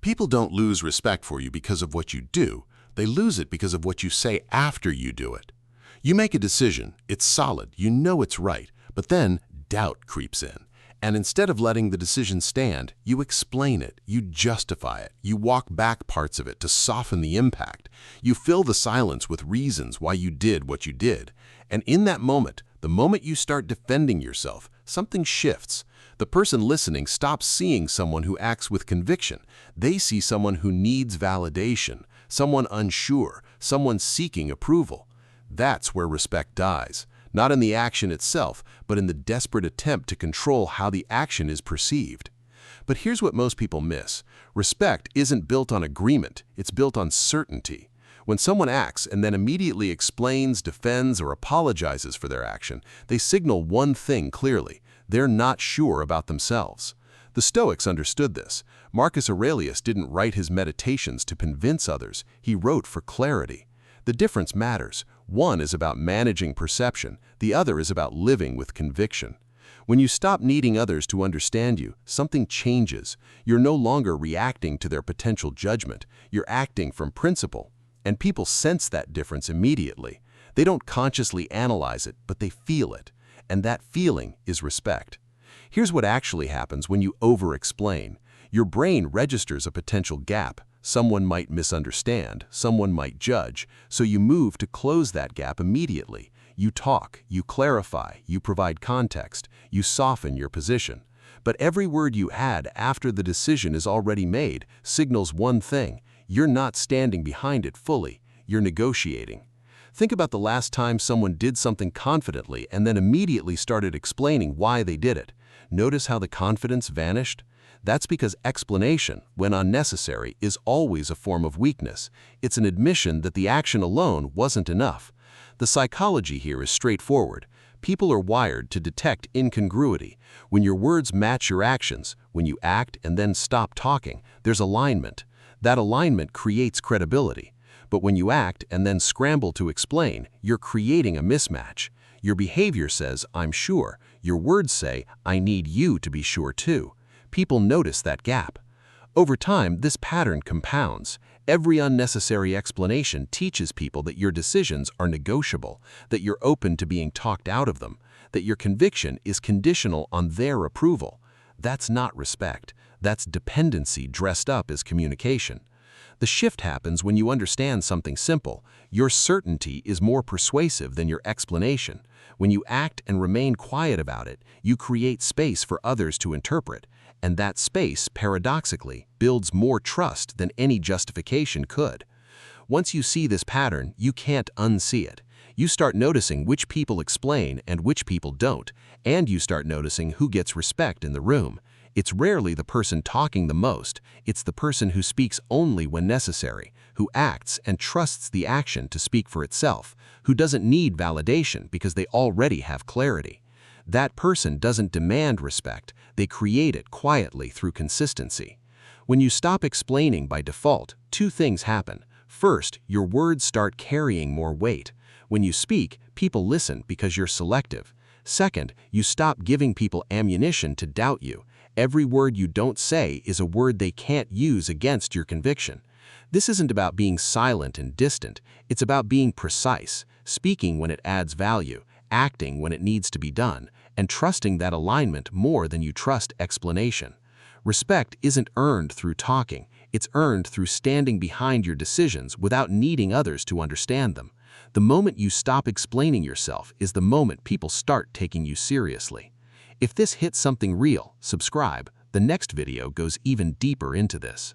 People don't lose respect for you because of what you do. They lose it because of what you say after you do it. You make a decision, it's solid, you know it's right, but then doubt creeps in. And instead of letting the decision stand, you explain it, you justify it, you walk back parts of it to soften the impact. You fill the silence with reasons why you did what you did. And in that moment, the moment you start defending yourself, something shifts. The person listening stops seeing someone who acts with conviction. They see someone who needs validation, someone unsure, someone seeking approval. That's where respect dies. Not in the action itself, but in the desperate attempt to control how the action is perceived. But here's what most people miss. Respect isn't built on agreement, it's built on certainty. When someone acts and then immediately explains, defends, or apologizes for their action, they signal one thing clearly: they're not sure about themselves. The Stoics understood this. Marcus Aurelius didn't write his meditations to convince others, he wrote for clarity. The difference matters. One is about managing perception, the other is about living with conviction. When you stop needing others to understand you, something changes. You're no longer reacting to their potential judgment, you're acting from principle. And people sense that difference immediately. They don't consciously analyze it, but they feel it. And that feeling is respect. Here's what actually happens when you over-explain. Your brain registers a potential gap. Someone might misunderstand, someone might judge, so you move to close that gap immediately. You talk, you clarify, you provide context, you soften your position. But every word you add after the decision is already made signals one thing: you're not standing behind it fully, you're negotiating. Think about the last time someone did something confidently and then immediately started explaining why they did it. Notice how the confidence vanished? That's because explanation, when unnecessary, is always a form of weakness. It's an admission that the action alone wasn't enough. The psychology here is straightforward. People are wired to detect incongruity. When your words match your actions, when you act and then stop talking, there's alignment. That alignment creates credibility. But when you act and then scramble to explain, you're creating a mismatch. Your behavior says, "I'm sure." Your words say, "I need you to be sure too." People notice that gap. Over time, this pattern compounds. Every unnecessary explanation teaches people that your decisions are negotiable, that you're open to being talked out of them, that your conviction is conditional on their approval. That's not respect. That's dependency dressed up as communication. The shift happens when you understand something simple. Your certainty is more persuasive than your explanation. When you act and remain quiet about it, you create space for others to interpret. And that space, paradoxically, builds more trust than any justification could. Once you see this pattern, you can't unsee it. You start noticing which people explain and which people don't, and you start noticing who gets respect in the room. It's rarely the person talking the most, it's the person who speaks only when necessary, who acts and trusts the action to speak for itself, who doesn't need validation because they already have clarity. That person doesn't demand respect, they create it quietly through consistency. When you stop explaining by default, two things happen. First, your words start carrying more weight. When you speak, people listen because you're selective. Second, you stop giving people ammunition to doubt you. Every word you don't say is a word they can't use against your conviction. This isn't about being silent and distant, it's about being precise, speaking when it adds value, acting when it needs to be done, and trusting that alignment more than you trust explanation. Respect isn't earned through talking, it's earned through standing behind your decisions without needing others to understand them. The moment you stop explaining yourself is the moment people start taking you seriously. If this hits something real, subscribe. The next video goes even deeper into this.